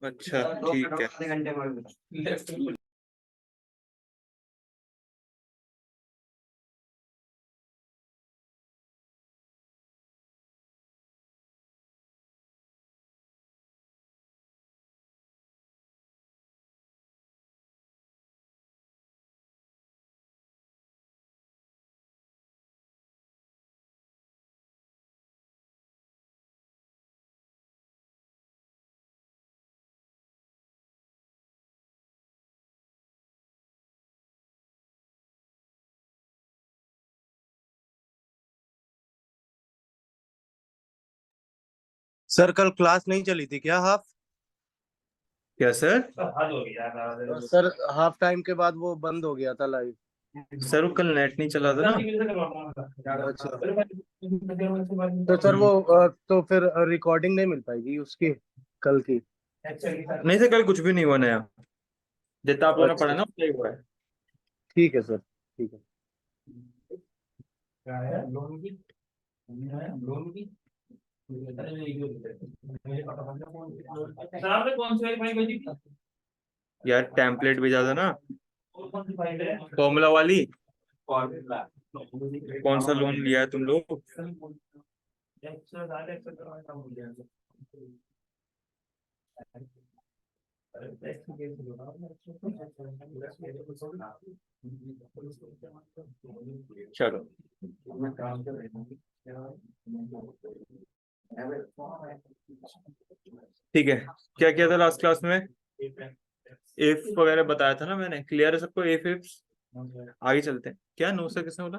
अच्छा ठीक है। आधे घंटे में। सर कल क्लास नहीं चली थी क्या हाफ? क्या सर? सर हाफ टाइम के बाद वो बंद हो गया था लाइव। सर वो कल नेट नहीं चला था ना। अच्छा। तो सर वो तो फिर रिकॉर्डिंग नहीं मिल पाएगी उसकी कल की? नहीं सर, कल कुछ भी नहीं हुआ नया। जितना आप लोगों ने पढ़ा अच्छा ना उतना ही हुआ है। ठीक है सर, ठीक है। सर आपने कौन सी वाली फाइल भेजी थी? यार टेम्पलेट भेजा था ना, और कौन सी फाइल है? फॉर्मूला वाली। फॉर्मूला। कौन सा लोन लिया है तुम लोग? एक्सेल डाल, एक्सेल करवाने का भूल गया। चलो ठीक है। क्या किया था लास्ट क्लास में? इफ वगैरह बताया था ना मैंने। क्लियर है सबको? If ifs. आगे चलते हैं। क्या नो से किसने बोला?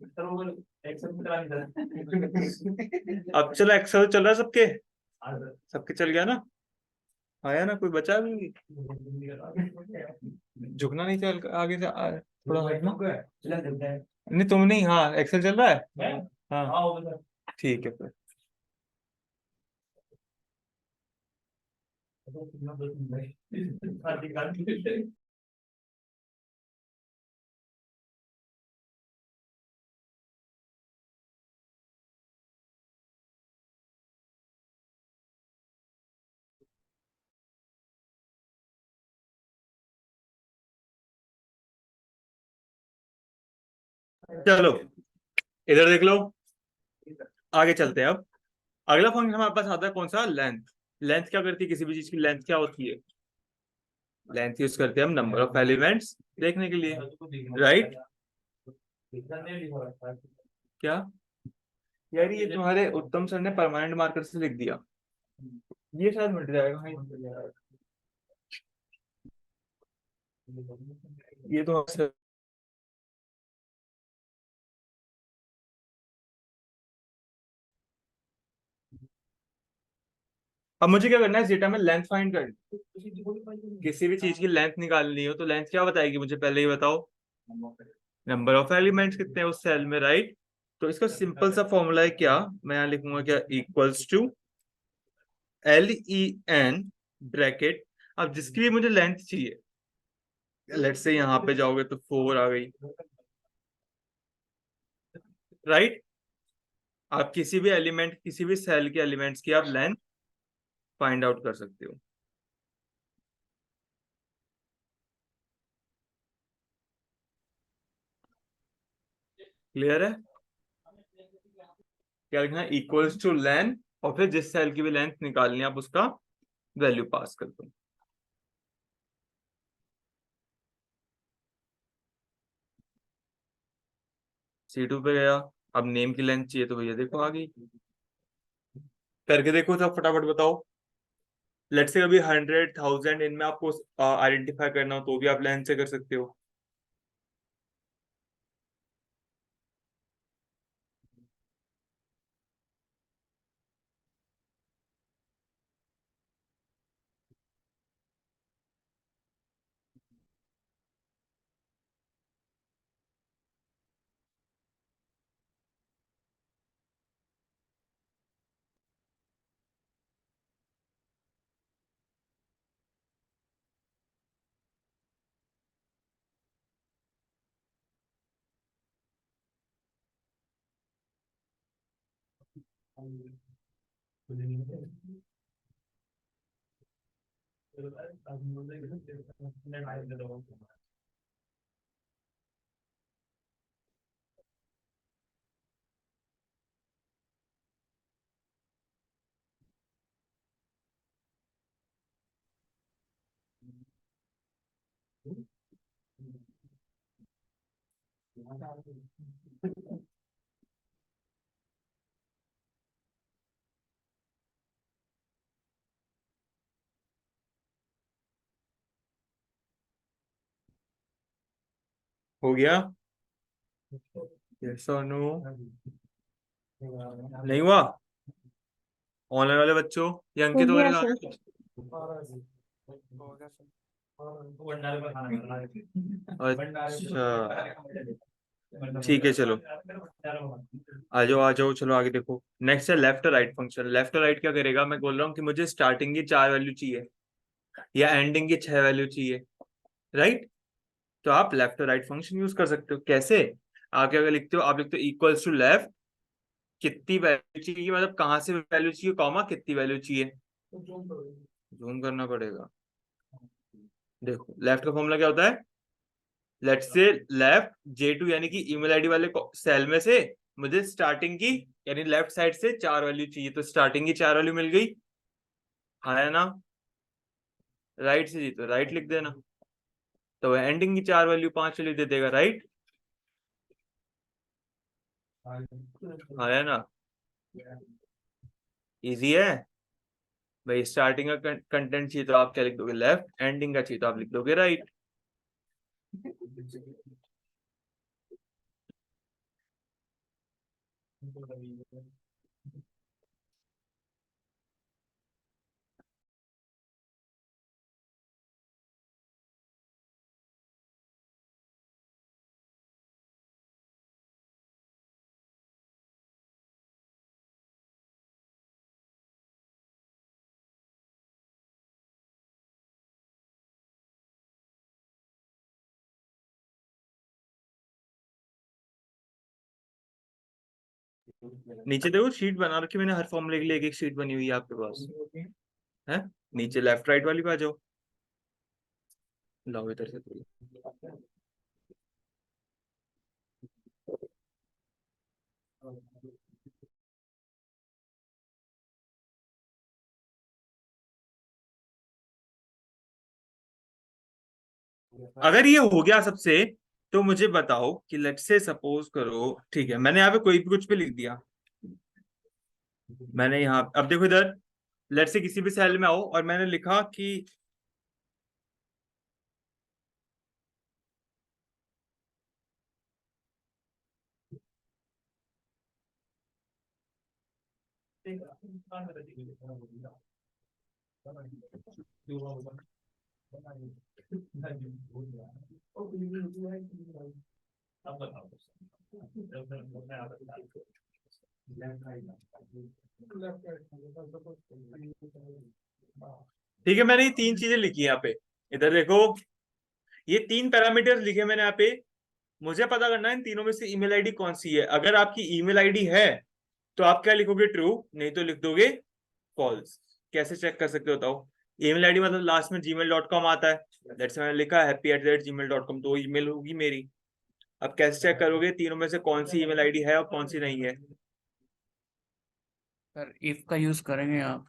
सर वो एक्सेल में करा नहीं अब चलो, एक्सेल चल रहा है सबके? था। सबके चल गया ना? आया ना? कोई बचा भी? झुकना नहीं चल आगे से थोड़ा हटना। नहीं तुम नहीं। हाँ एक्सेल चल रहा है। हाँ ठीक है फिर। चलो इधर देख लो। आगे चलते हैं अब। अगला फंक्शन हमारे पास आता है कौन सा? लेंथ। लेंथ क्या करती है? किसी भी चीज की लेंथ क्या होती है? लेंथ यूज करते हैं हम नंबर ऑफ एलिमेंट्स देखने के लिए, राइट? क्या यार, ये तुम्हारे उत्तम सर ने परमानेंट मार्कर से लिख दिया। ये शायद मिट जाएगा भाई। ये तो अब मुझे क्या करना है? जीटा में लेंथ फाइंड करनी। किसी भी चीज की लेंथ निकालनी हो तो लेंथ क्या बताएगी मुझे? पहले ही बताओ। नंबर ऑफ एलिमेंट्स कितने हैं उस सेल में, राइट? तो इसका सिंपल सा फॉर्मूला है क्या? मैं यहाँ लिखूंगा क्या? Equals to LEN bracket. अब जिसकी भी मुझे लेंथ चाहिए, लेट्स से यहाँ पे जाओगे तो 4 आ गई, राइट? आप किसी भी एलिमेंट, किसी भी सेल के एलिमेंट्स की आप लेंथ फाइंड आउट कर सकते हो। क्लियर है? क्या लिखना है? इक्वल्स टू लेन, और फिर जिस सेल की भी लेंथ निकालनी है आप उसका वैल्यू पास कर दो। C2 पे गया। अब नेम की लेंथ चाहिए तो भैया देखो आ गई। करके देखो सब, फटाफट बताओ। लेट्स से कभी 100,000 इनमें आपको आइडेंटिफाई करना हो तो भी आप लेंथ से कर सकते हो। हो गया? यस और नो? नहीं हुआ? ऑनलाइन वाले बच्चों, ये हो अंकित गया वगैरह सर। अच्छा ठीक है, चलो आ जाओ आ जाओ, चलो आगे देखो। नेक्स्ट है left right function. Left right क्या करेगा, मैं बोल रहा हूँ कि मुझे स्टार्टिंग की 4 वैल्यू चाहिए या एंडिंग की 6 वैल्यू चाहिए, राइट? तो आप लेफ्ट और राइट फंक्शन यूज कर सकते हो। कैसे? आप क्या लिखते हो, आप लिखते हो इक्वल्स टू लेफ्ट कितनी वैल्यू चाहिए, मतलब कहाँ से वैल्यू चाहिए, कॉमा कितनी वैल्यू चाहिए। जूम करना पड़ेगा। देखो लेफ्ट का फॉर्मूला क्या होता है, लेट्स से लेफ्ट J2 यानी कि ईमेल आईडी वाले सेल में से मुझे स्टार्टिंग की यानी लेफ्ट साइड से 4 वैल्यू चाहिए, तो स्टार्टिंग की 4 वैल्यू मिल गई, हाँ है ना? राइट से जी तो राइट लिख देना, तो वह एंडिंग की 4 वैल्यू 5 वैल्यू दे देगा, राइट? हाँ है ना? इजी है भाई। स्टार्टिंग का कंटेंट चाहिए तो आप क्या लिख दोगे, लेफ्ट। एंडिंग का चाहिए तो आप लिख दोगे राइट। नीचे देखो शीट बना रखी मैंने, हर फॉर्मूले के लिए एक एक शीट बनी हुई है आपके पास है। नीचे लेफ्ट राइट वाली पे आ जाओ, लाओ इधर से थोड़ी। अगर ये हो गया सबसे, तो मुझे बताओ कि लेट से सपोज करो, ठीक है मैंने यहाँ पे कोई भी कुछ भी लिख दिया, मैंने यहाँ अब देखो इधर लेट से किसी भी सेल में आओ और मैंने लिखा कि ठीक है मैंने ये 3 चीजें लिखी है यहाँ पे, इधर देखो ये 3 पैरामीटर्स लिखे मैंने यहाँ पे। मुझे पता करना है इन तीनों में से ईमेल आईडी कौन सी है। अगर आपकी ईमेल आईडी है तो आप क्या लिखोगे, ट्रू, नहीं तो लिख दोगे फॉल्स। कैसे चेक कर सकते हो बताओ? ईमेल आईडी मतलब लास्ट में gmail.com आता है, दैट्स मैंने लिखा happy@gmail.com, तो ईमेल होगी मेरी। अब कैसे चेक करोगे तीनों में से कौन सी ईमेल आईडी है और कौन सी नहीं है? सर इफ का यूज करेंगे आप,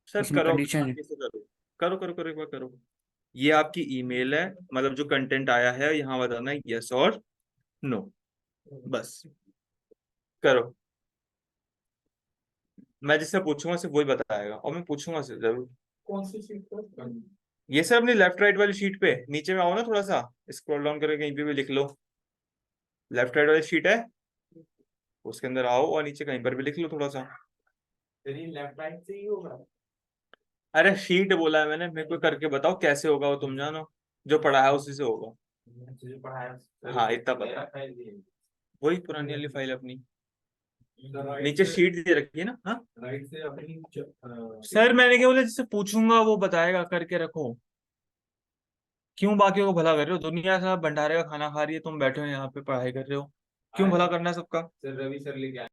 सर उसमें करो, कंडीशन है। कैसे करो, करो करो करो एक बार करो। ये आपकी ईमेल है, मतलब जो कंटेंट आया है यहाँ बताना है यस और नो, बस करो। मैं जिससे पूछूंगा सिर्फ वही बताएगा और मैं पूछूंगा सिर्फ जरूर। कौन सी शीट पर? ये सर अपनी लेफ्ट राइट वाली शीट पे नीचे में आओ ना, थोड़ा सा स्क्रॉल डाउन करके कहीं पे भी लिख लो, लेफ्ट राइट वाली शीट है उसके अंदर आओ और नीचे कहीं पर भी लिख लो थोड़ा सा। तेरी लेफ्ट राइट से ही होगा। अरे शीट बोला है मैंने, मेरे को करके बताओ कैसे होगा वो, तुम जानो, जो पढ़ा है उसी से होगा। तुझे पढ़ाया। हाँ इतना पता, फाइल दी वही पुरानी वाली फाइल अपनी है। नीचे शीट दे रखी है ना। हाँ राइट से अपनी सर मैंने क्या बोला, जिससे पूछूंगा वो बताएगा, करके रखो। क्यों बाकियों को भला कर रहे हो? दुनिया का भंडारे का खाना खा रही है, तुम बैठे हो यहाँ पे पढ़ाई कर रहे हो, क्यों भला करना है सबका? सर रवि सर लेके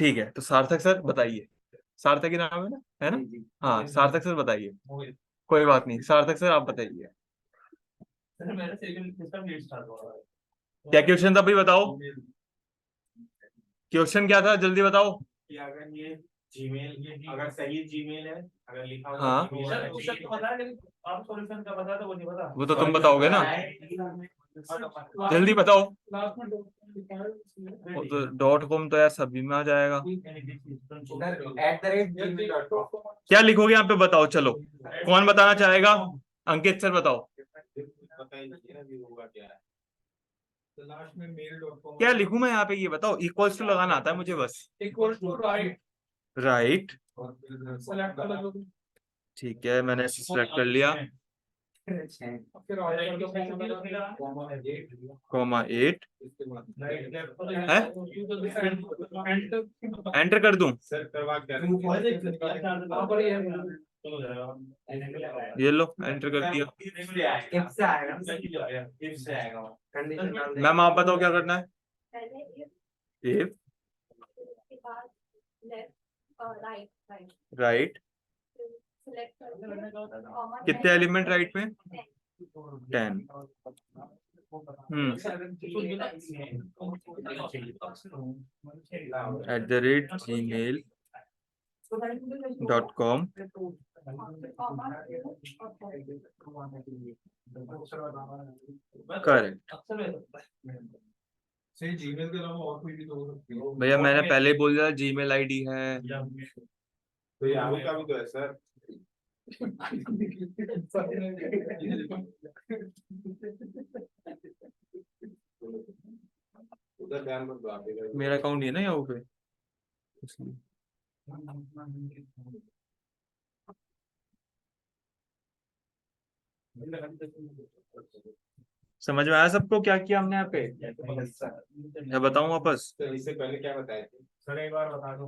ठीक है, तो सार्थक सर बताइए। सार्थक ही नाम है ना? हाँ, सार्थक सर बताइए। कोई बात नहीं, सार्थक सर आप बताइए सर मेरा सिविल सिस्टम लीड स्टार्ट हो रहा है। क्या क्वेश्चन था, भाई बताओ। क्वेश्चन क्या था, जल्दी बताओ। कि अगर ये जीमेल अगर सही जीमेल है, अगर लिखा हुआ हाँ। Gmail है, क्वेश्चन तो पता है लेकिन आप सॉल्यूशन का बता दो, वो नहीं पता। वो तो तुम बताओगे ना, जल्दी बताओ। वो तो .com तो यार सभी में आ जाएगा। क्या लिखोगे यहाँ पे, बताओ चलो। कौन बताना चाहेगा? अंकित सर बताओ। लास्ट में mail.com क्या लिखूं मैं यहाँ पे, ये बताओ। इक्वल्स टू लगाना आता है मुझे बस। Equal to right right, select कर लो। ठीक है, मैंने सिलेक्ट कर लिया। फिर ऑर्डर कर दो .8 राइट है, एंटर कर दूं? सर करवा ये लो, एंटर कर दिया। मैम आप बताओ क्या करना है। इफ राइट, कितने एलिमेंट राइट में? 10। @gmail.com correct. से जीमेल के अलावा और कोई भी तो हो सकती है भैया मैंने पहले ही बोल दिया जीमेल आईडी है। तो याहू का भी तो है सर। उधर ध्यान मत दो आप इधर। मेरा अकाउंट नहीं है ना यहाँ पे, इसलिए। समझ में आया सबको क्या किया हमने यहाँ पे? मैं बताऊं वापस? तो इससे पहले क्या बताए थे सर, एक बार बता दो।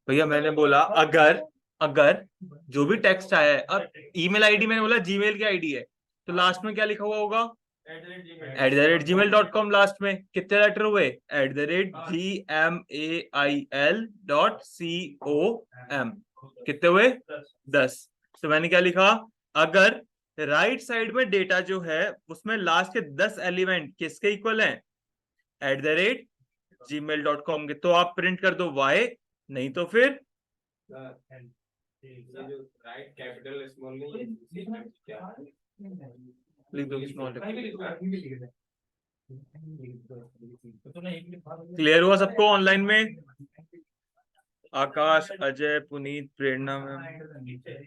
भैया मैंने बोला अगर अगर जो भी टेक्स्ट आया है, अब ईमेल आईडी मैंने बोला जीमेल की आईडी है, तो लास्ट में क्या लिखा हुआ होगा? @gmail.com। लास्ट में कितने लेटर हुए? @gmail.com। कितने हुए? 10। तो मैंने क्या लिखा? अगर राइट साइड में डेटा जो है उसमें लास्ट के 10 एलिमेंट किसके इक्वल हैं? @gmail.com के, तो आप प्रिंट कर दो y, नहीं तो फिर ये जो राइट कैपिटल स्मॉल नहीं क्या लिख दो स्मॉल। क्लियर क्लियर हुआ सबको ऑनलाइन में? आकाश, अजय, पुनीत, प्रेरणा मैम,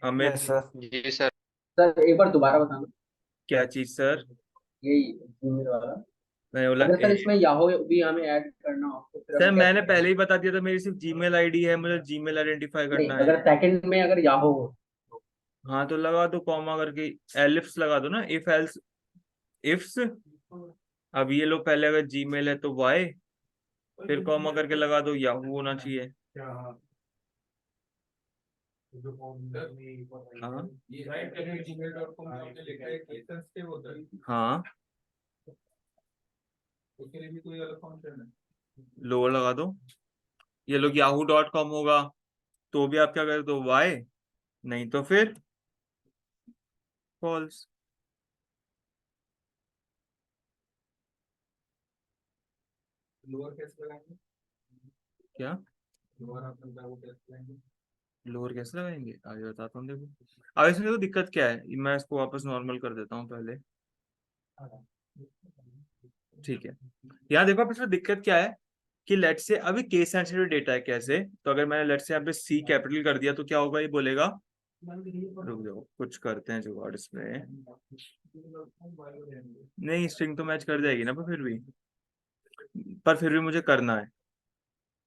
अमित। जी सर। सर एक बार दोबारा बताना। क्या चीज सर? यही जीमेल वाला। मैंने बोला अगर सर इसमें याहू भी हमें ऐड करना हो तो फिर सर हमें मैंने कैसे पहले ही बता दिया था, मेरी सिर्फ जीमेल आईडी है, मुझे जीमेल आइडेंटिफाई नहीं, करना अगर है। सेकंड में अगर याहू हो हाँ तो लगा दो कॉमा करके, एलिप्स लगा दो ना, इफ एल्स इफ्स। अब ये लो, पहले अगर जीमेल है तो वाई, फिर कॉमा करके लगा दो याहू होना चाहिए। हाँ हाँ, उसके लिए भी कोई अलग फंक्शन है? लोअर लगा दो। ये लोग yahoo.com होगा, तो भी आप क्या कर दो वाई, नहीं तो फिर फॉल्स। लोअर कैसे लगाएंगे? क्या लोअर अपन का वो कैसे लगाएंगे? लोअर कैसे लगाएंगे, आगे बताता हूँ। देखो अब इसमें देखो दिक्कत क्या है, मैं इसको वापस नॉर्मल कर देता हूँ पहले। ठीक है, यहाँ देखो अब इसमें दिक्कत क्या है कि लेट से अभी केस सेंसिटिव डेटा है। कैसे? तो अगर मैंने लेट से यहाँ पे सी कैपिटल कर दिया तो क्या होगा, ये बोलेगा, रुक जाओ कुछ करते हैं जुगाड़ इसमें। नहीं, स्ट्रिंग तो मैच कर जाएगी ना, पर फिर भी मुझे करना है।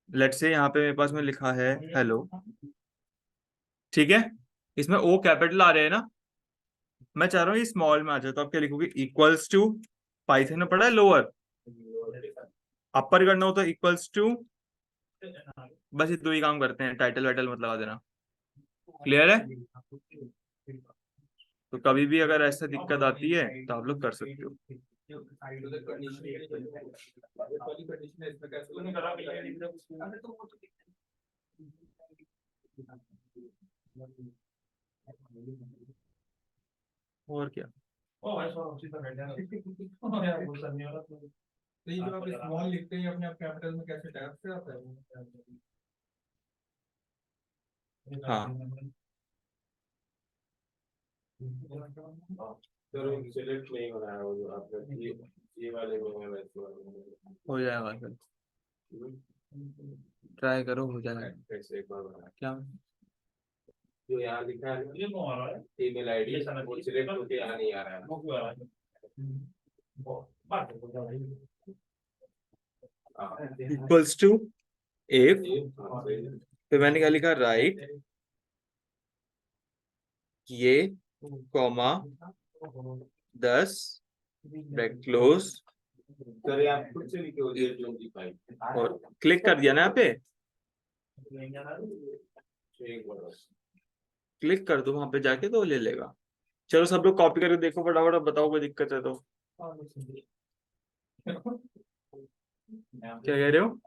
लेट से यहाँ पे मेरे पास में लिखा है हेलो, ठीक है, इसमें ओ कैपिटल आ रहे हैं ना, मैं चाह रहा हूँ ये स्मॉल में आ जाए, तो आप क्या लिखोगे? इक्वल्स टू, पाइथन में पढ़ा है लोअर, अपर करना हो तो इक्वल्स टू, बस ये दो ही काम करते हैं, टाइटल वाइटल मत लगा देना। क्लियर है? तो कभी भी अगर ऐसा दिक्कत आती है तो आप लोग कर सकते हो। और क्या? ओ भाई सो उसी पर बैठ जाना यार वो सब नहीं हो रहा तो ये जो आप स्मॉल लिखते हैं अपने आप कैपिटल में कैसे टैब से आता है हाँ चलो सिलेक्ट नहीं हो रहा है वो जो आपने ये वाले में है वैसे वाले में हो जाएगा सर, ट्राई करो, हो जाएगा। कैसे एक बार बना क्या? जो यहाँ लिखा है ये कौन आ रहा है ईमेल आईडी वो सिलेक्ट होके यहाँ नहीं आ रहा है वो क्यों आ रहा है बात हो जा भाई इक्वल्स टू इफ, फिर मैंने क्या लिखा, राइट ये कॉमा 10 ब्रैकेट क्लोज, सर आप खुद से लिखे हो 25 और क्लिक कर दिया ना यहाँ पे, क्लिक कर दो वहां पे जाके तो ले लेगा। चलो सब लोग कॉपी करके देखो फटाफट, अब बताओ कोई दिक्कत है तो। क्या कह रहे हो?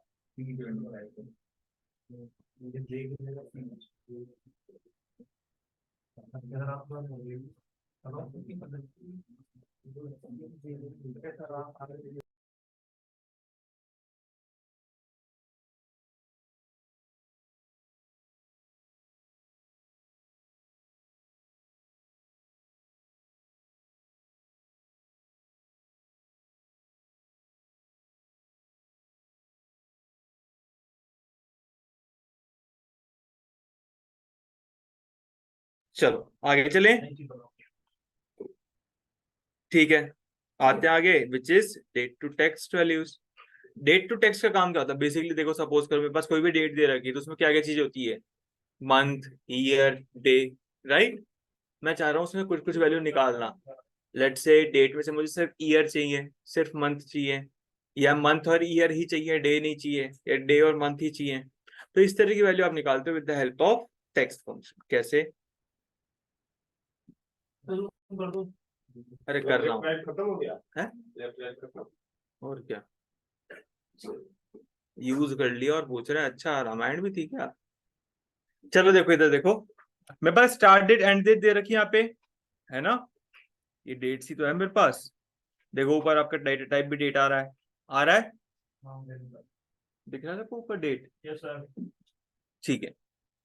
चलो आगे चले, ठीक है। आते हैं आगे, which is date to text values. Date to text का काम क्या होता है? बेसिकली देखो, सपोज करो मेरे पास कोई भी डेट दे रखी है, तो उसमें क्या क्या चीजें होती है? Month, year, day, right. मैं चाह रहा हूँ उसमें कुछ कुछ वैल्यू निकालना। लेट से डेट में से मुझे सिर्फ ईयर चाहिए, सिर्फ मंथ चाहिए, या मंथ और ईयर ही चाहिए, डे नहीं चाहिए, या डे और मंथ ही चाहिए। तो इस तरह की वैल्यू आप निकालते हो with the help of text function. कैसे? अरे कर रहा हूँ, खत्म हो गया है लेफ्ट राइट खत्म और क्या, यूज कर लिया और पूछ रहे हैं अच्छा रामायण भी थी क्या? चलो देखो इधर देखो, मेरे पास स्टार्ट डेट एंड डेट दे रखी है यहाँ पे, है ना? ये डेट सी तो है मेरे पास। देखो ऊपर आपका डेटा टाइप भी डेट आ रहा है, आ रहा है, दिख रहा है आपको ऊपर डेट? यस सर ठीक है।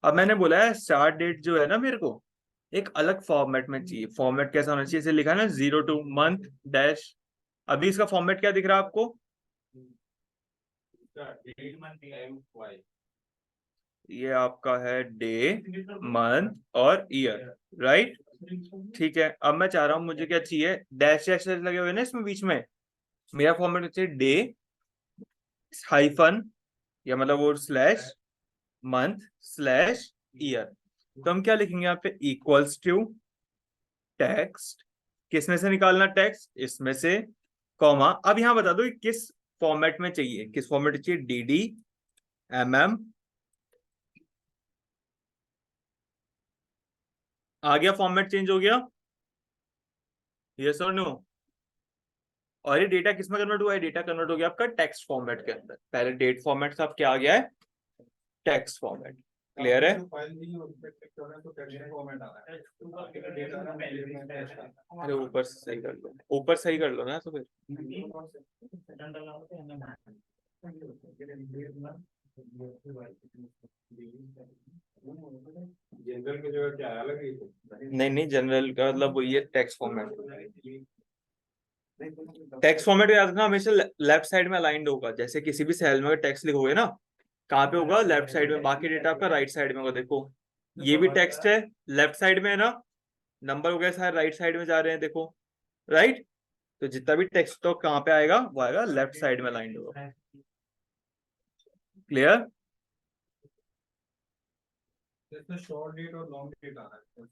अब मैंने बोला है स्टार्ट डेट जो है ना, मेरे को एक अलग फॉर्मेट में चाहिए। फॉर्मेट कैसा होना चाहिए? इसे लिखा है ना 02 मंथ डैश। अभी इसका फॉर्मेट क्या दिख रहा है आपको? ये आपका है डे, मंथ और ईयर, राइट। ठीक है, अब मैं चाह रहा हूं मुझे क्या चाहिए, डैश डैश लगे हुए ना इसमें बीच में। मेरा फॉर्मेट चाहिए डे हाइफन, या मतलब वो स्लैश मंथ स्लैश ईयर। तो हम क्या लिखेंगे यहाँ पे? इक्वल्स टू टेक्स्ट, किसमें से निकालना टेक्स्ट? इसमें से, कॉमा। अब यहाँ बता दो कि किस फॉर्मेट में चाहिए, किस फॉर्मेट में चाहिए? डी, एम, आ गया, फॉर्मेट चेंज हो गया, यस और नो? और ये डेटा किस में कन्वर्ट हुआ है? डेटा कन्वर्ट हो गया आपका टेक्स्ट फॉर्मेट के अंदर। पहले डेट फॉर्मेट था, अब क्या आ गया है? Text format. क्लियर है? अरे ऊपर सही कर लो, ऊपर सही कर लो ना तो फिर। जनरल की जगह क्या अलग ही नहीं नहीं, जनरल का मतलब वही है, टेक्स्ट फॉर्मेट। टेक्स्ट फॉर्मेट याद रखना, हमेशा लेफ्ट साइड में अलाइंड होगा। जैसे किसी भी सेल में टेक्स्ट लिखोगे ना, कहाँ पे होगा? लेफ्ट साइड में। बाकी डेटा आपका राइट साइड में होगा। देखो ये भी टेक्स्ट है, लेफ्ट साइड में है ना, नंबर वगैरह सारे राइट साइड में जा रहे हैं, देखो, राइट। तो जितना भी टेक्स्ट तो कहाँ पे आएगा? वो आएगा लेफ्ट साइड में अलाइंड होगा। क्लियर? इसमें शॉर्ट डेट और लॉन्ग डेट आ रहा है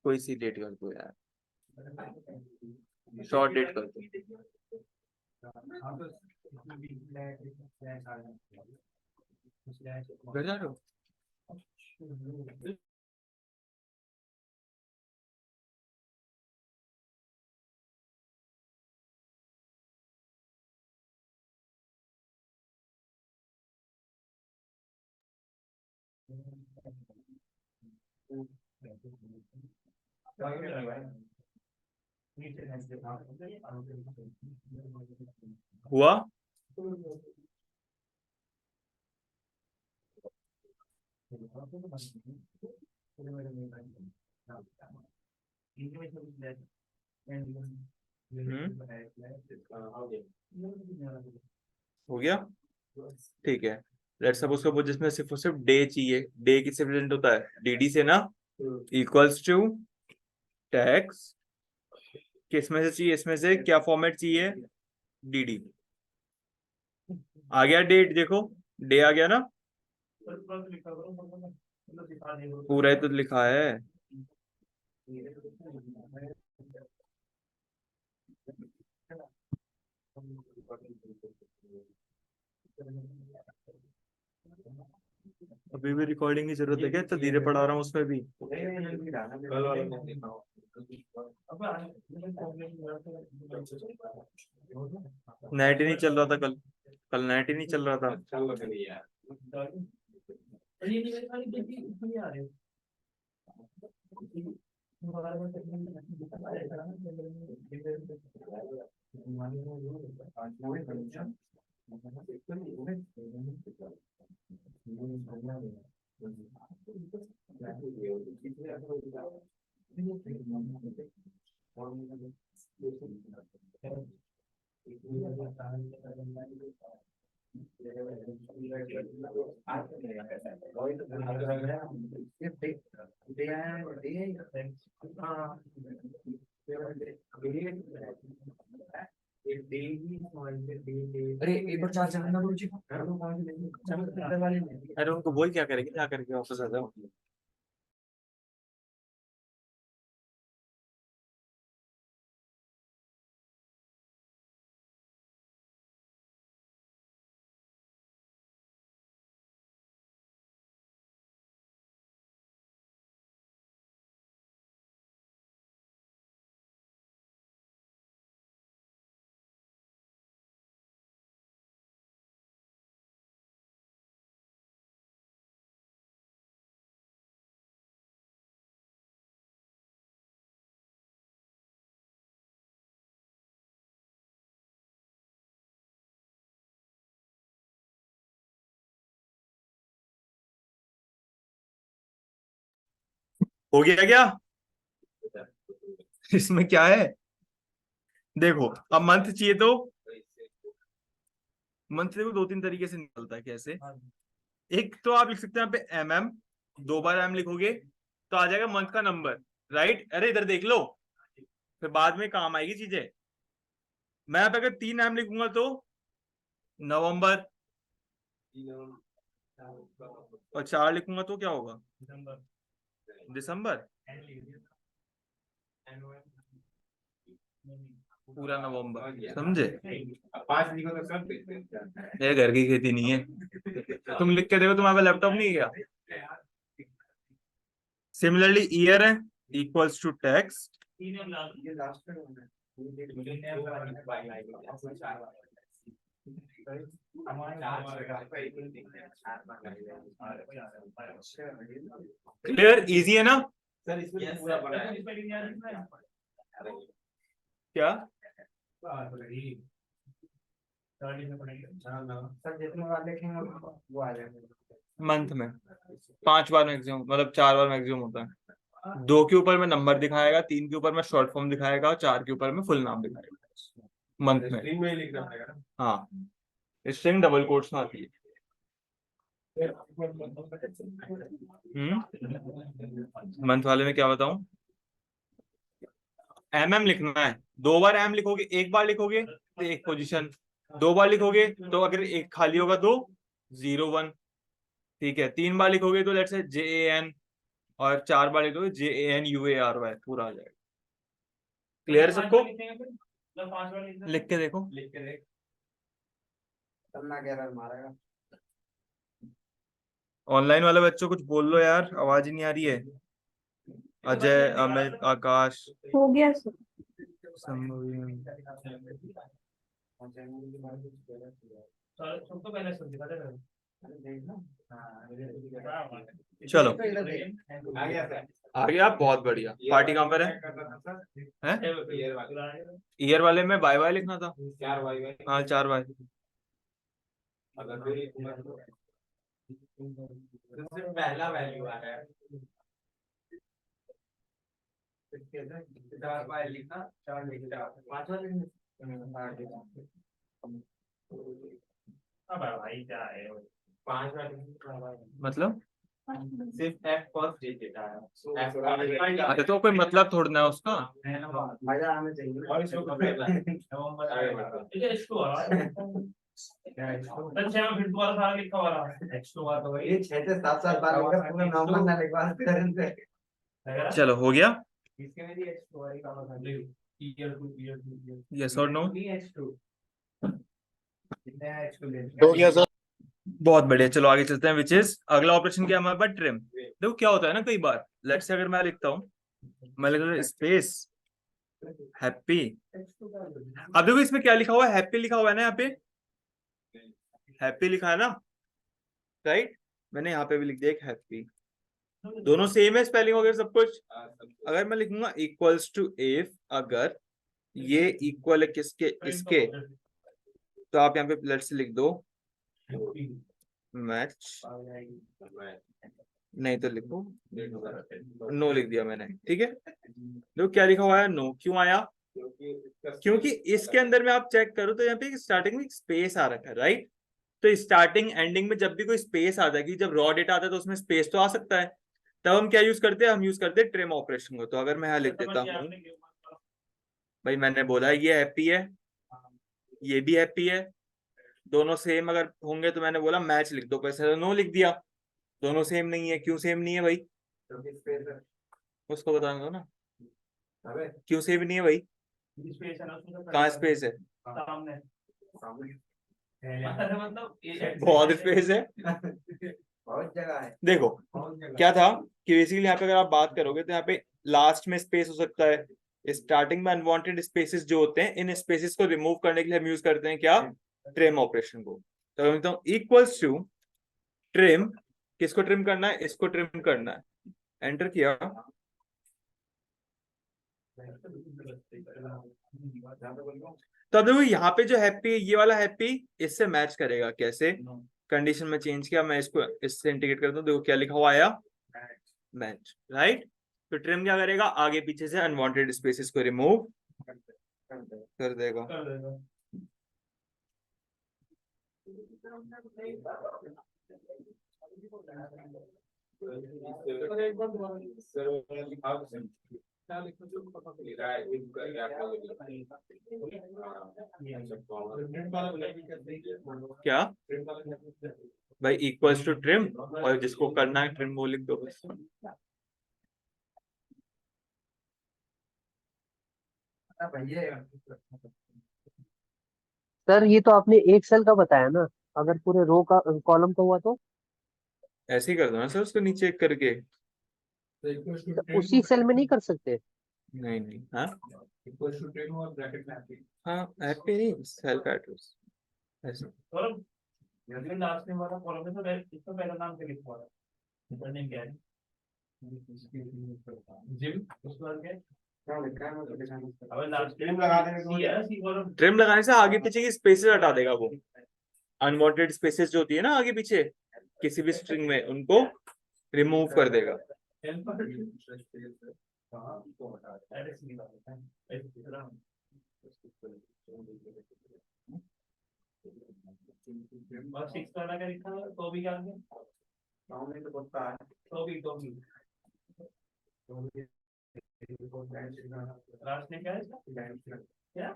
कोई सी डेट कर दो यार, शॉर्ट डेट कर दो। हाँ तो घर जा रहे हो? हुआ? हो गया? ठीक है। लेट्स सपोज सपोज जिसमें सिर्फ और सिर्फ डे चाहिए, डे किससे रिप्रेजेंट होता है? डीडी से ना। इक्वल्स टू टैक्स, किसमें से चाहिए? इसमें से क्या फॉर्मेट चाहिए? डीडी। आ गया डेट, देखो डे आ गया ना, पूरा ही तो लिखा है। अभी भी रिकॉर्डिंग की जरूरत है क्या? तो धीरे पढ़ा रहा हूँ उसमें भी। कल वाला मत दिखाओ। नेट ही नहीं चल रहा था कल, कल नेट ही नहीं चल रहा था। अच्छा लग रही है यार। अरे एक बार चार्ज करना गुरुजी। अरे उनको बोल क्या करेंगे, क्या करके वापस आ जाओ। हो गया क्या? इसमें क्या है देखो, अब मंथ चाहिए तो मंथ देखो दो तीन तरीके से निकलता है। कैसे? एक तो आप लिख सकते हैं यहाँ पे एम, दो बार एम लिखोगे तो आ जाएगा मंथ का नंबर, राइट? अरे इधर देख लो, फिर बाद में काम आएगी चीजें। मैं यहाँ पे अगर 3 एम लिखूंगा तो नवंबर, और 4 लिखूंगा तो क्या होगा? दिसंबर। पूरा नवंबर, समझे? 5 लिखो तो सब देखते हैं। ये घर की खेती नहीं है। तुम लिख के देखो, तुम्हारे पास लैपटॉप नहीं है क्या? सिमिलरली ईयर है equals to tax, clear? Easy है ना? सर इसमें पूरा बना है। क्या? सर जितने बार लिखेंगे वो आ जाएगा। मंथ में 5 बार मैक्सिमम, मतलब 4 बार मैक्सिमम होता है। 2 के ऊपर में नंबर दिखाएगा, 3 के ऊपर में शॉर्ट फॉर्म दिखाएगा, और 4 के ऊपर में फुल नाम दिखाएगा मंथ में। स्ट्रिंग में ही लिखना पड़ेगा। हाँ, स्ट्रिंग डबल कोट्स में आती है। मंथ वाले में क्या बताऊं? एम लिखना है, 2 बार एम लिखोगे, एक बार लिखोगे तो एक पोजीशन, 2 बार लिखोगे तो अगर एक खाली होगा तो 0 1, ठीक है? 3 बार लिखोगे तो लेट्स से JAN, और 4 बार लिखोगे JANUARY, पूरा आ जाएगा। क्लियर सबको? लिख के देखो। लिख के देख। करना क्या रहा मारेगा। ऑनलाइन वाले बच्चों कुछ बोल लो यार, आवाज ही नहीं आ रही है। अजय, अमित, आकाश, हो गया सर। संभवी। चलो तो इधर देख। आ गया सर। आ गया, बहुत बढ़िया। पार्टी कहाँ पर है? हैं? ईयर वाला ईयर वाले में बाय बाय लिखना था। 4 वाई वाई हाँ 4 बाय। अगर फिर सिर्फ पहला वैल्यू आ रहा है। 4 बाय लिखा, 4 लिखा, 5 वाले में। अब भाई क्या है 5 वाली मतलब सिर्फ एफ फर्स्ट डिजिट आया एफ अरे तो कोई मतलब थोड़ा ना है उसका। मजा आना चाहिए। और इसमें कुछ पहला ये H2 आ रहा है अच्छा मैं फिर दोबारा सारा लिखा हुआ रहा H2 आ तो ये 6 से 7 बार लिखा, पूरा नाम ना लिखवा करंट है। चलो हो गया। इसके में भी H2 वाली का मतलब ईयर टू यस और नो? नहीं H2 कितने H2 ले हो गया सर। बहुत बढ़िया। चलो आगे चलते हैं। विच इज अगला ऑपरेशन क्या है हमारे पास? ट्रिम। देखो क्या होता है ना, कई बार लेट्स से अगर मैं लिखता हूँ, मैं लिख रहा हूँ स्पेस हैप्पी। अब देखो इसमें क्या लिखा हुआ है? हैप्पी लिखा हुआ है ना, यहाँ पे हैप्पी लिखा है ना, राइट? मैंने यहाँ पे भी लिख दिया एक हैप्पी। दोनों सेम है स्पेलिंग वगैरह सब कुछ। अगर मैं लिखूंगा इक्वल्स टू इफ, अगर ये इक्वल है किसके? इसके, तो आप यहाँ पे लेट्स से लिख दो मैच, नहीं तो लिखो नो, लिख दिया मैंने, ठीक है। देखो क्या लिखा हुआ है? नो। क्यों आया? क्योंकि इसके अंदर में आप चेक करो तो यहाँ पे स्टार्टिंग में स्पेस आ रखा है, राइट? तो स्टार्टिंग एंडिंग में जब भी कोई स्पेस आता है, कि जब रॉ डेटा आता है तो उसमें स्पेस तो आ सकता है, तब हम क्या यूज करते हैं? हम यूज करते हैं ट्रिम ऑपरेशन को। तो अगर मैं यहाँ लिख देता हूँ, भाई मैंने बोला ये हैप्पी है, ये भी हैप्पी है, दोनों सेम अगर होंगे तो मैंने बोला मैच लिख दो, पैसे नो लिख दिया। दोनों सेम नहीं है। क्यों सेम नहीं है भाई? उसको बताना दो ना, क्यों सेम नहीं है भाई? कहाँ स्पेस है? सामने बहुत स्पेस है। बहुत जगह है, देखो बहुत जगह। क्या था कि बेसिकली यहाँ पे अगर आप बात करोगे तो यहाँ पे लास्ट में स्पेस हो सकता है, स्टार्टिंग में अनवांटेड स्पेसेस जो होते हैं, इन स्पेसेस को रिमूव करने के लिए हम यूज करते हैं क्या? ट्रिम ऑपरेशन को। तो मैं बोलता हूँ इक्वल्स टू ट्रिम। किसको ट्रिम करना है? इसको ट्रिम करना है। एंटर किया, तो अब देखो यहाँ पे जो हैप्पी, ये वाला हैप्पी इससे मैच करेगा। कैसे? कंडीशन में चेंज किया, मैं इसको इससे इंटीग्रेट कर दूं। देखो क्या लिखा हुआ आया? Match, right? तो ट्रिम क्या करेगा? आगे पीछे से अनवांटेड स्पेसेस को रिमूव कर देगा। क्या भाई? इक्वल्स टू ट्रिम, और जिसको करना है ट्रिम वो लिख दो बस। भैया सर ये तो आपने एक सेल का बताया ना, अगर पूरे रो का कॉलम का हुआ तो ऐसे ही कर दो ना सर, उसको नीचे एक करके। उसी सेल में नहीं कर सकते? नहीं नहीं, हाँ हाँ, हैप्पी नहीं, सेल्फ एड्रेस ऐसे। लास्ट में वाला कॉलम है तो इसका पहला नाम से लिखा हुआ है, सरनेम क्या है? जिम। उसके बाद क्या है? अब लास्ट ट्रिम लगा देने को सी है, सी कॉलम। ट्रिम लगाने से आगे पीछे की स्पेसेस हटा देगा वो। अनवांटेड स्पेसेस जो होती है ना आगे पीछे किसी भी स्ट्रिंग में, उनको रिमूव कर देगा। और 6 वाला क्या लिखा है? तो भी क्या है? तो भी लास्ट में क्या है इसका? क्या?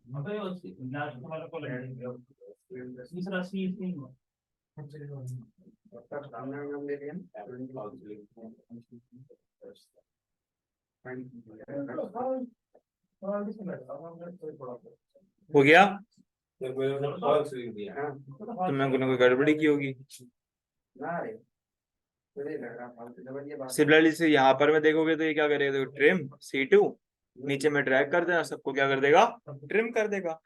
अबे लास्ट वाला कॉलम तीसरा सी नहीं हुआ। हो गया? हाँ। तो मैं कोई गड़बड़ी की होगी। सिमिलरली से यहाँ पर में देखोगे तो ये क्या करेगा? देखो ट्रिम C2 नीचे में ड्रैग कर देना, सबको क्या कर देगा, ट्रिम कर देगा।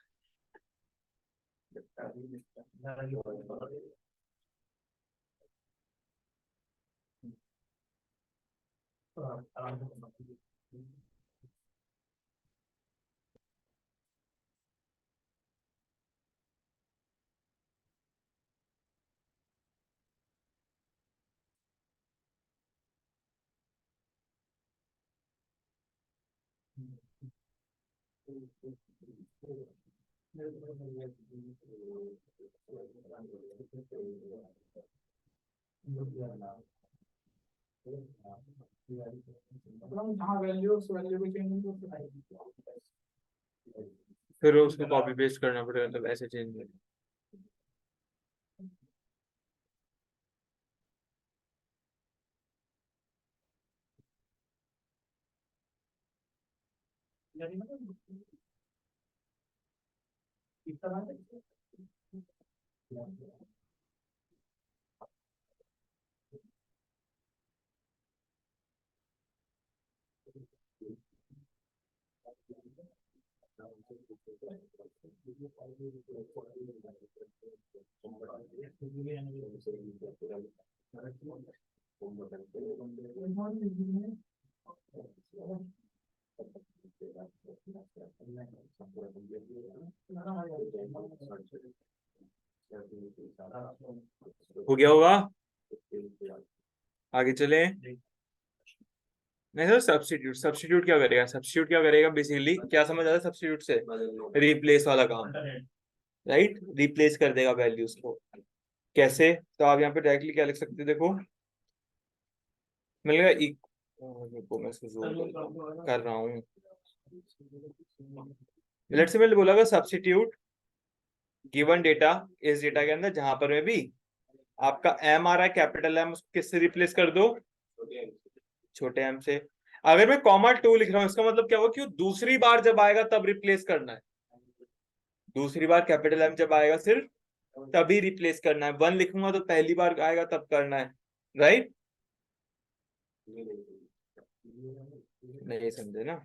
जहाँ वैल्यू उस वैल्यू को चेंज फिर उसको कॉपी पेस्ट करना पड़ेगा, मतलब ऐसे चेंज नहीं। हो गया होगा, आगे चले। नहीं सर, सब्स्टिट्यूट, सब्स्टिट्यूट क्या करेगा, सब्स्टिट्यूट क्या करेगा, बेसिकली क्या समझ आता है सब्स्टिट्यूट से, रिप्लेस वाला काम, राइट, रिप्लेस कर देगा वैल्यूज को। कैसे, तो आप यहाँ पे डायरेक्टली क्या लिख सकते हैं, देखो मिलेगा देखो मैं इसको zoom कर रहा हूँ। लेट्स से मैंने बोला सब्स्टिट्यूट गिवन डेटा, इस डेटा के अंदर जहां पर में भी आपका एम आ रहा है, कैपिटल एम, उसको किससे रिप्लेस कर दो, छोटे एम से। अगर मैं कॉमा 2 लिख रहा हूँ, इसका मतलब क्या हुआ कि वो दूसरी बार जब आएगा तब रिप्लेस करना है, दूसरी बार कैपिटल एम जब आएगा सिर्फ तभी रिप्लेस करना है। 1 लिखूंगा तो पहली बार आएगा तब करना है, राइट, नहीं समझे ना।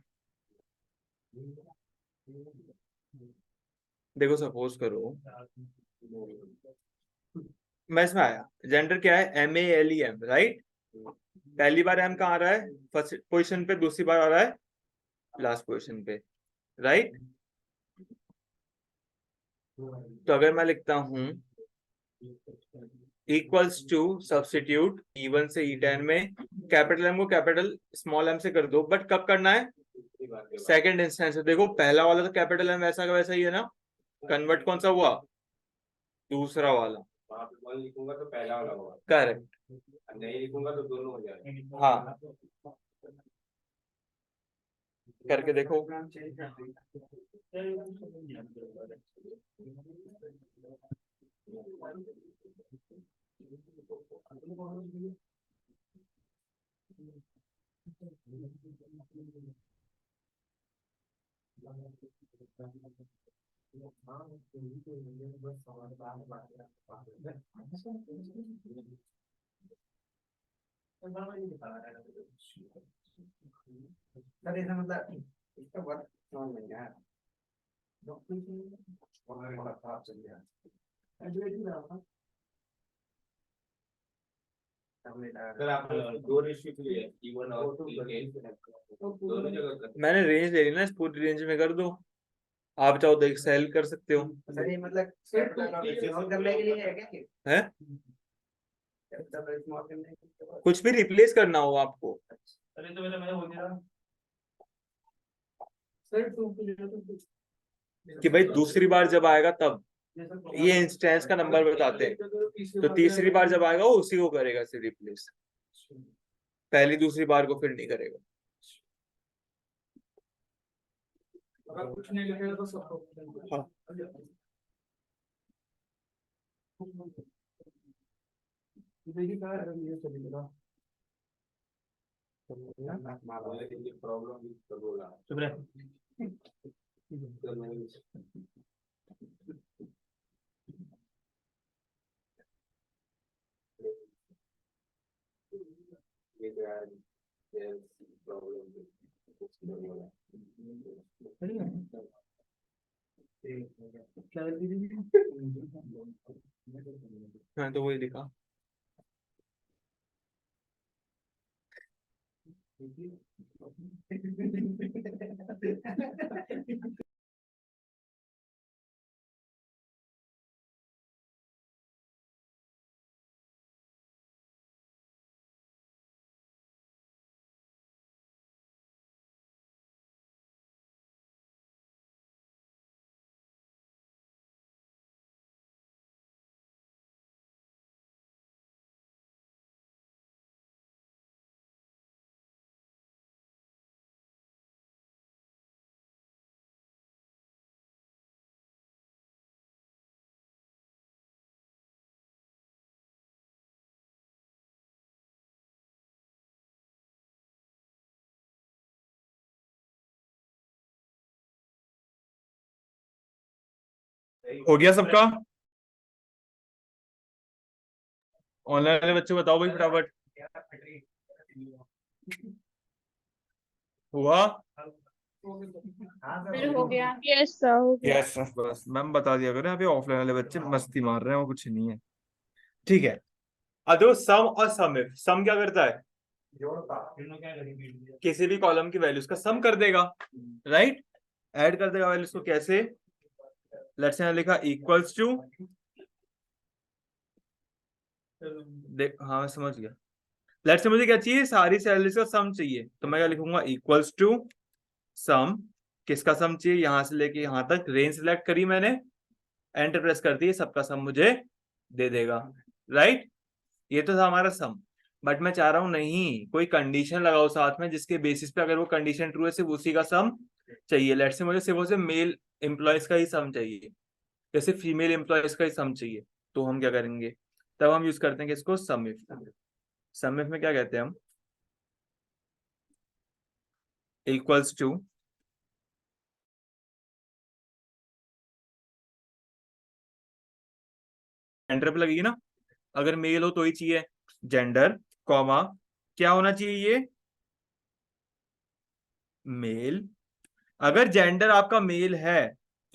देखो सपोज करो मैं इसमें आया, जेंडर क्या है, MALEM, राइट, पहली बार एम कहाँ आ रहा है, फर्स्ट पोजीशन पे, दूसरी बार आ रहा है लास्ट पोजीशन पे, राइट। तो अगर मैं लिखता हूं इक्वल्स टू सब्स्टिट्यूट E1 से E10 में कैपिटल एम को कैपिटल स्मॉल एम से कर दो, बट कब करना है, सेकंड इंस्टेंस है। देखो पहला वाला तो कैपिटल एम वैसा का वैसा ही है ना, कन्वर्ट कौन सा हुआ, दूसरा वाला, वन लिखूंगा तो पहला वाला होगा, करेक्ट, नहीं लिखूंगा तो दोनों हो जाएगा। हाँ करके देखो। सर ऐसा मतलब इसका वर्क समझ में नहीं आया, बड़ा खराब चल गया। सर आप दो रेशियो के लिए E1 और दोनों जगह कर, मैंने रेंज ले ली ना, इस पूरी रेंज में कर दो, आप चाहो तो एक सेल कर सकते हो, सर ये मतलब स्मॉल करने के लिए है क्या ये? है स्मॉल करने के लिए कुछ भी रिप्लेस करना हो आपको, अरे तो मैं बोल रहा सर टू के लिए तो कि भाई दूसरी बार जब आएगा तब, ये इंस्टेंस का नंबर बताते हैं, तो तीसरी बार जब आएगा वो उसी को करेगा सिर्फ रिप्लेस, पहली दूसरी बार को फिर नहीं करेगा। अगर कुछ नहीं लिखेगा तो सब हाँ। देखिए कहाँ है ये चलेगा प्रॉब्लम बोला चुप रहे प्रॉब्लम मैं तो वही लिखा। हो गया सबका? ऑनलाइन वाले बच्चे बताओ भाई फटाफट। हुआ? मेरे हो गया। यस सर, हो गया। यस बस मैम बता दिया करो, यहाँ पे ऑफलाइन वाले बच्चे मस्ती मार रहे हैं, वो कुछ नहीं है। ठीक है। अब देखो सम और सम इफ, सम क्या करता है? किसी भी कॉलम की वैल्यूज का सम कर देगा, राइट? ऐड कर देगा वैल्यूज को। कैसे? लेट्स से लिखा इक्वल्स टू, देख हाँ मैं समझ गया। लेट्स से मुझे क्या चाहिए? सारी सैलरीज का सम चाहिए, तो मैं क्या लिखूंगा? इक्वल्स टू सम। किसका सम चाहिए? यहां से लेके यहां तक रेंज सिलेक्ट करी मैंने, एंटर प्रेस कर दी, सबका सम मुझे दे देगा, राइट? ये तो था हमारा सम। बट मैं चाह रहा हूं नहीं, कोई कंडीशन लगाओ साथ में, जिसके बेसिस पे अगर वो कंडीशन ट्रू है सिर्फ उसी का सम चाहिए। लेट्स से मुझे सिर्फ मेल एम्प्लॉयज का ही सम चाहिए, जैसे फीमेल एम्प्लॉयज का ही सम चाहिए। तो हम क्या करेंगे? तब हम यूज करते हैं किसको? सम इफ। सम इफ में क्या कहते हैं हम? इक्वल्स टू, जेंडर पे लगेगी ना, अगर मेल हो तो ही चाहिए जेंडर, कॉमा क्या होना चाहिए? ये मेल। अगर जेंडर आपका मेल है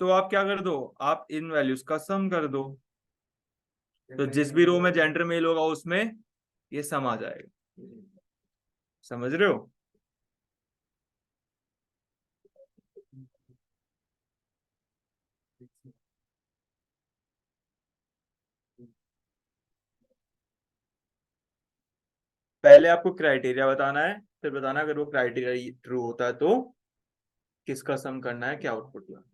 तो आप क्या कर दो? आप इन वैल्यूज का सम कर दो। तो जिस भी रो में जेंडर मेल होगा उसमें ये सम आ जाएगा। समझ रहे हो? पहले आपको क्राइटेरिया बताना है, फिर बताना अगर वो क्राइटेरिया ट्रू होता है तो किसका सम करना है, क्या आउटपुट लाना है।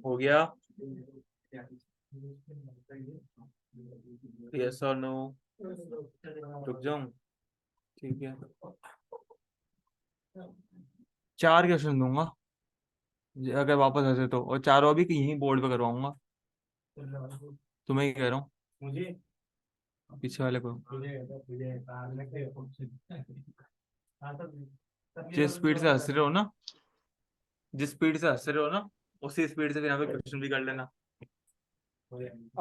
हो गया? यस और नो? रुक जाऊं? ठीक है, 4 क्वेश्चन दूंगा अगर वापस हंसे तो, और चारों अभी यहीं बोर्ड पे करवाऊंगा। तुम्हें ही कह रहा हूँ, मुझे पीछे वाले को। जिस स्पीड से हंस रहे हो ना, जिस स्पीड से हंस रहे हो ना, उसी स्पीड से फिर यहाँ पे क्वेश्चन भी कर लेना।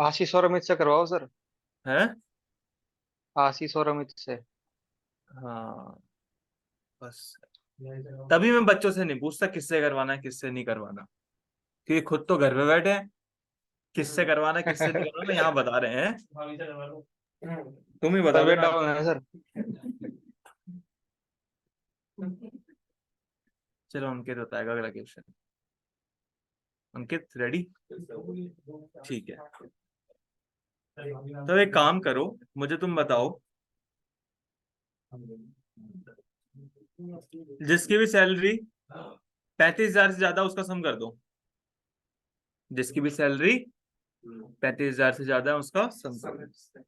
आशीष और अमित से करवाओ सर। है? आशीष और अमित से। हाँ बस, तभी मैं बच्चों से नहीं पूछता किससे करवाना है किससे नहीं करवाना, क्योंकि खुद तो घर पे बैठे हैं। किससे करवाना है किससे नहीं करवाना यहाँ बता रहे हैं, तुम ही बता तबीयत देना। डाउन है सर। चलो अंकित बताएगा अगला क्वेश्चन। अंकित रेडी? ठीक है, तो एक काम करो, मुझे तुम बताओ, जिसकी भी सैलरी 35,000 से ज्यादा उसका सम कर दो। जिसकी भी सैलरी 35,000 से ज्यादा है उसका सम कर दो।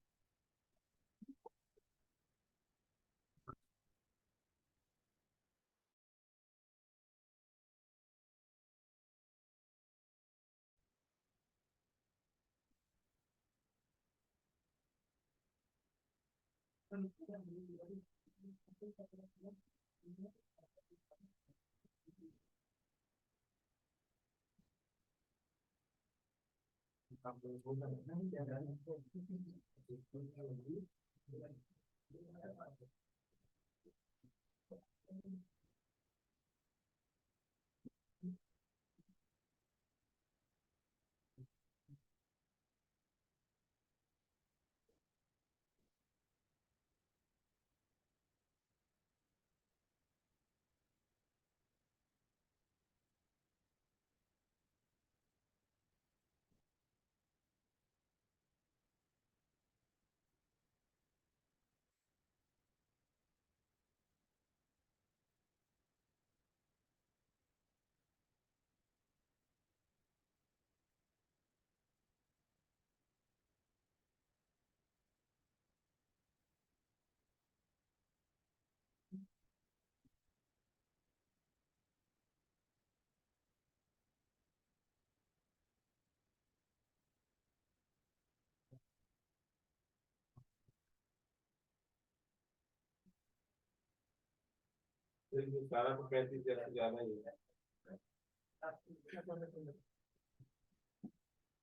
सारा तो 35,000 से ज्यादा ही है।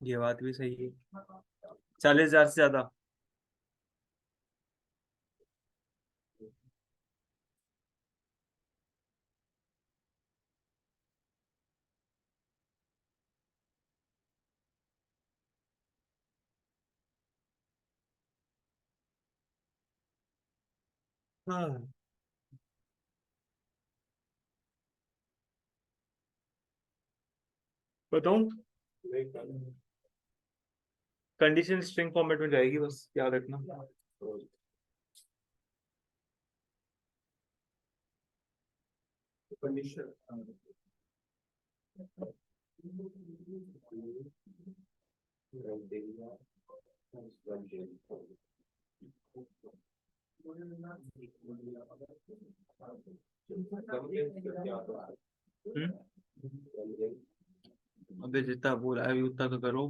ये बात भी सही है, 40,000 से ज्यादा। हाँ बताऊं? कंडीशन स्ट्रिंग फॉर्मेट में जाएगी, बस याद रखना। कंडीशन अबे जितना बोला है अभी उतना तो करो।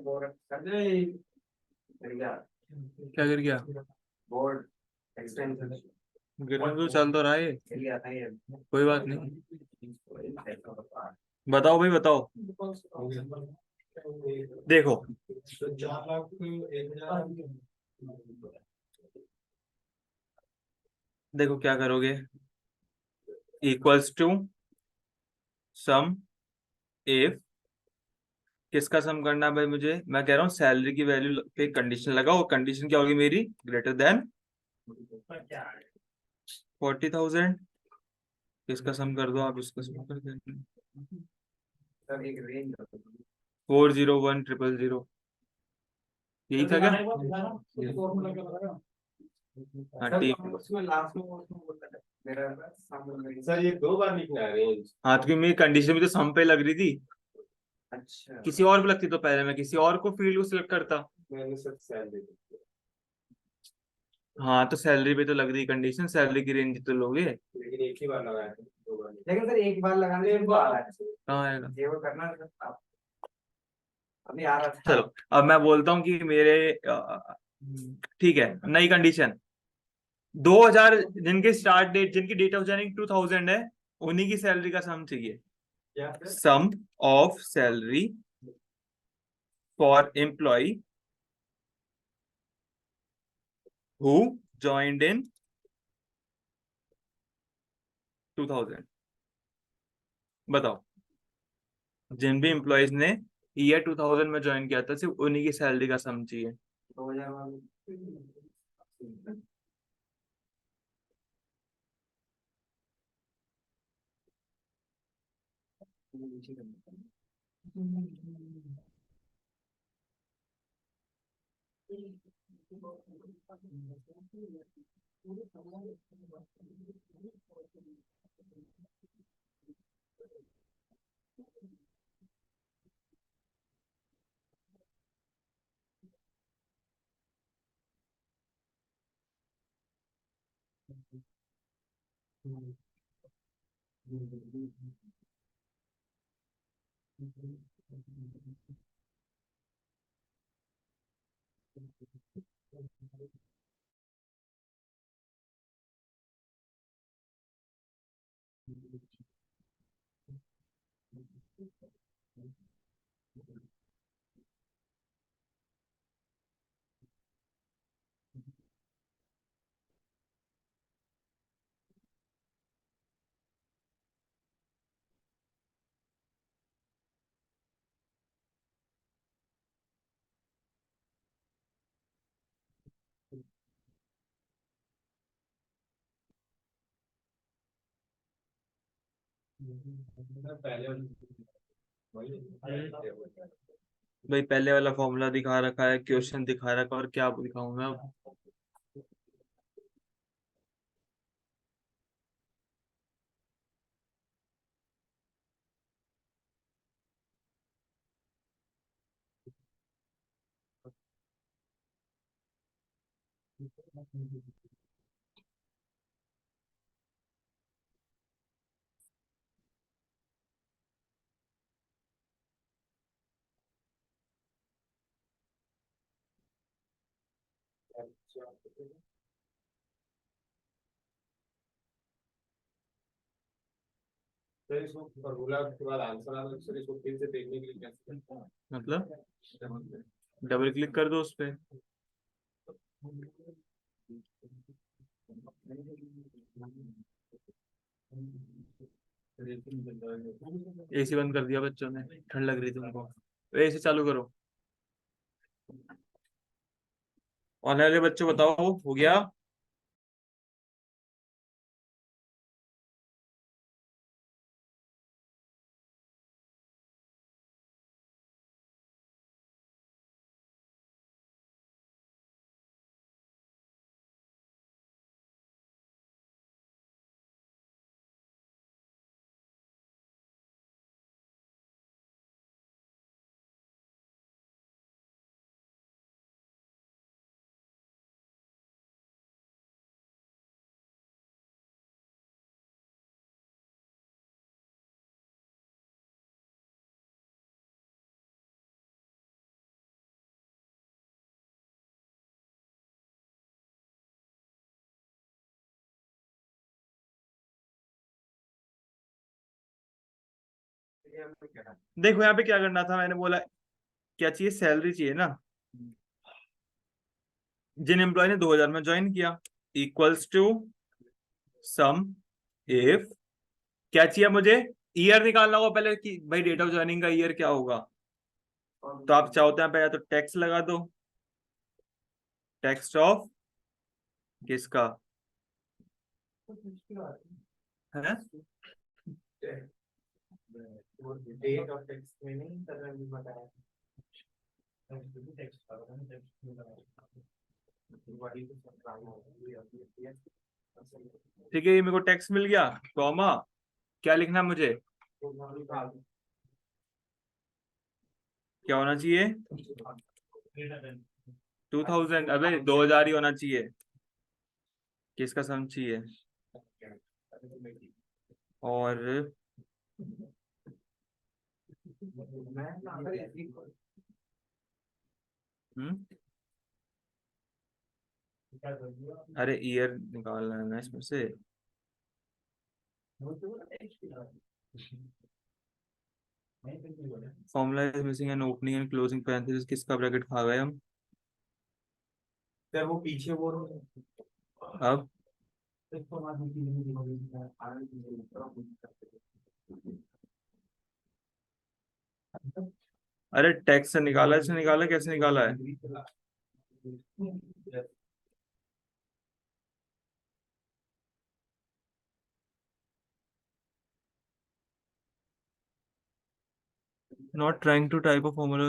बोर्ड कर दे क्या कर गया? बोर्ड एक्सटेंशन गिरने तो चल तो रहा है, आता है कोई बात नहीं। बताओ भाई बताओ, देखो 4 लाख 1,000 देखो क्या करोगे, इक्वल्स टू सम, इफ, किसका सम करना है भाई मुझे, मैं कह रहा हूँ सैलरी की वैल्यू पे कंडीशन लगाओ, कंडीशन क्या होगी मेरी, ग्रेटर देन 40,000। किसका सम कर दो आप, इसका सम कर दो, सर एक रेंज 401,000। यही था क्या? हाँ ठीक। उसमें लास्ट में उसमें बोलता है मेरा सामने सर ये 2 बार लिखना है रेंज। हाँ तो मेरी कंडीशन भी तो सम पे लग रही थी, अच्छा किसी और पे लगती तो पहले मैं किसी और को फील्ड को सिलेक्ट करता। मैंने सर सैलरी हाँ तो सैलरी पे तो लग रही कंडीशन, सैलरी की रेंज तो लोगे। लेकिन एक ही बार लगाया था, 2 बार नहीं। लेकिन सर एक बार लगाने से तो आ रहा है कहाँ आएगा? ये वो करना है आप अभी आ रहा था। चलो अब मैं बोलता हूँ कि मेरे ठीक है, नई कंडीशन, 2,000 जिनके स्टार्ट डेट, जिनकी डेट ऑफ ज्वाइनिंग 2,000 है, उन्हीं की सैलरी का सम चाहिए। क्या सर? Sum of salary for employ who joined in 2000। बताओ, जिन भी एम्प्लॉयज ने ईयर 2000 में ज्वाइन किया था, सिर्फ उन्हीं की सैलरी का सम चाहिए। 2000 वाली सर पहले वही भाई पहले वाला फॉर्मूला दिखा रखा है, क्वेश्चन दिखा रखा है, और क्या दिखाऊं मैं अब? सर इसको फॉर्मूला के बाद आंसर आ रहा है, सर इसको फिर से देखने के लिए कैसे करते हैं? मतलब डबल क्लिक कर दो उस पे। एसी बंद कर दिया बच्चों ने, ठंड लग रही थी उनको, एसी चालू करो। आने वाले बच्चों बताओ, हो गया? देखो यहाँ पे क्या करना था, मैंने बोला क्या चाहिए, सैलरी चाहिए ना, जिन एम्प्लॉय ने 2000 में ज्वाइन किया, इक्वल्स टू सम इफ क्या चाहिए मुझे, ईयर निकालना होगा पहले कि भाई डेट ऑफ ज्वाइनिंग का ईयर क्या होगा। तो आप चाहते हैं पहले तो टैक्स लगा दो, टेक्स्ट ऑफ किसका है, डेट और टेक्स्ट में नहीं कर रहा है बताया। ठीक है, ये मेरे को टैक्स मिल गया, कॉमा क्या लिखना है मुझे, क्या होना चाहिए 2000, अबे 2000 ही होना चाहिए, किसका सम चाहिए। और अरे ईयर निकालना है ना इसमें से, formula is missing an opening and closing parenthesis, किसका ब्रैकेट खा गए हम। सर वो पीछे वो अब अरे टैक्स से निकाला, इसने निकाला, कैसे निकाला है। Not trying to type a formula.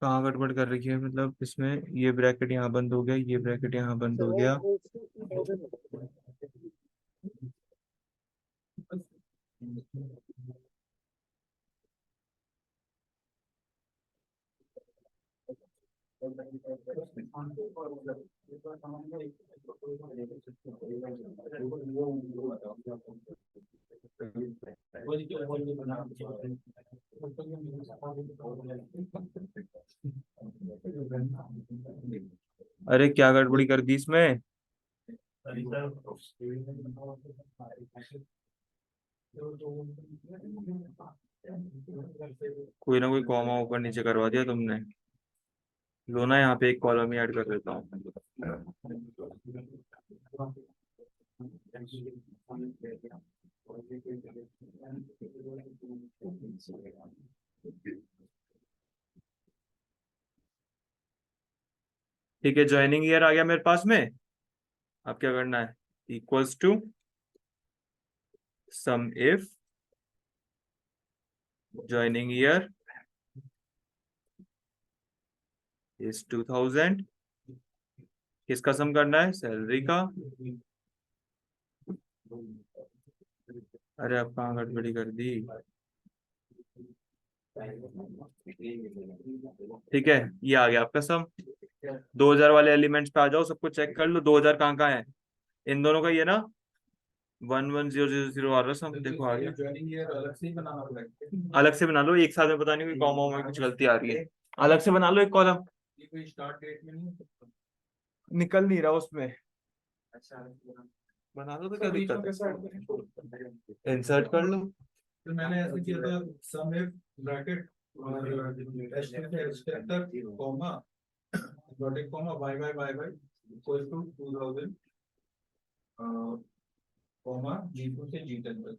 कहाँ गड़बड़ कर रखी है, मतलब इसमें ये ब्रैकेट यहाँ बंद हो गया, ये ब्रैकेट यहाँ बंद हो गया। अरे क्या गड़बड़ी कर दी इसमें। कोई ना कोई कॉमा ऊपर नीचे करवा दिया तुमने। लो ना, यहाँ पे एक कॉलम ही ऐड कर देता हूँ। ठीक है, ज्वाइनिंग ईयर आ गया मेरे पास में। अब क्या करना है, equals to sum if joining year is 2000, किसका सम करना है, सैलरी का। अरे अब कहाँ गड़बड़ी कर दी। ठीक है, ये आ गया आपका सम। 2000 वाले एलिमेंट्स पे आ जाओ, सबको चेक कर लो 2000 कहाँ कहाँ है। इन दोनों का ये ना 11000 आ रहा है सम, देखो आ गया। अलग से बना लो, एक साथ में पता नहीं कोई कॉमा में कुछ गलती आ रही है, अलग से बना लो एक कॉलम। निकल नहीं रहा उसमें, बना लो तो क्या दिक्कत है, इंसर्ट कर लो। तो मैंने ऐसे किया था सम इफ ब्रैकेट तक comma dotted comma y equal to 2000 comma G2 से G10 तक,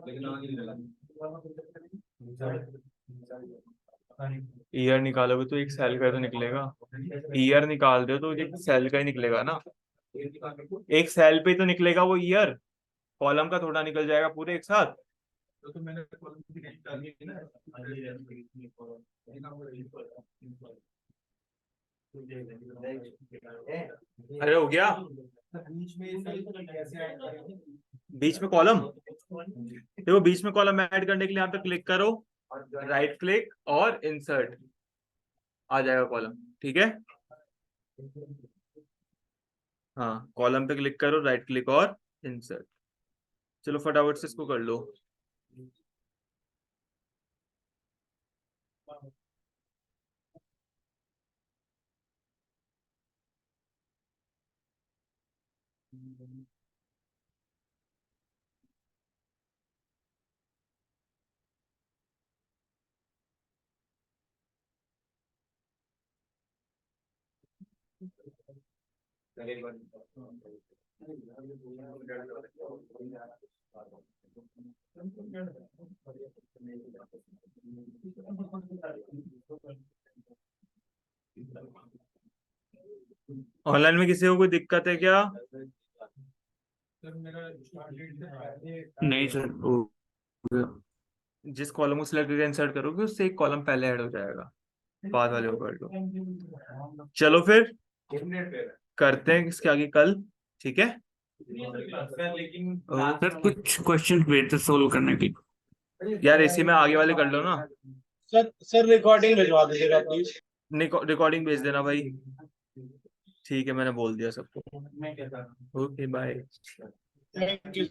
लेकिन आगे नहीं लगा। ईयर निकालोगे तो एक सेल का तो निकलेगा, ईयर निकाल दो तो एक सेल का ही निकलेगा ना, एक सेल पे तो निकलेगा वो ईयर, कॉलम का थोड़ा निकल जाएगा पूरे एक साथ। तो मैंने कॉलम की रेंज डाली है ना, अरे हो गया, बीच में कैसे ऐड करेंगे? बीच में कॉलम, देखो बीच में कॉलम ऐड करने के लिए यहाँ पे क्लिक करो, राइट क्लिक और इंसर्ट, आ जाएगा कॉलम। ठीक है, हाँ कॉलम पे क्लिक करो, राइट क्लिक और इंसर्ट। चलो फटाफट से इसको कर लो। ऑनलाइन में किसी को कोई दिक्कत है क्या? सर मेरा स्टार्ट डेट से पहले नहीं सर, जिस कॉलम को सिलेक्ट करके इंसर्ट करोगे उससे एक कॉलम पहले ऐड हो जाएगा, बाद वाले को कर दो। चलो फिर करते हैं इसके आगे कल, ठीक है? लेकिन सर कुछ क्वेश्चन भेजते सोल्व करने की यार, इसी में आगे वाले कर लो ना। सर रिकॉर्डिंग भिजवा दीजिएगा प्लीज। रिकॉर्डिंग भेज देना भाई। ठीक है, मैंने बोल दिया सबको। मैं कहता ओके बाय। Thank you.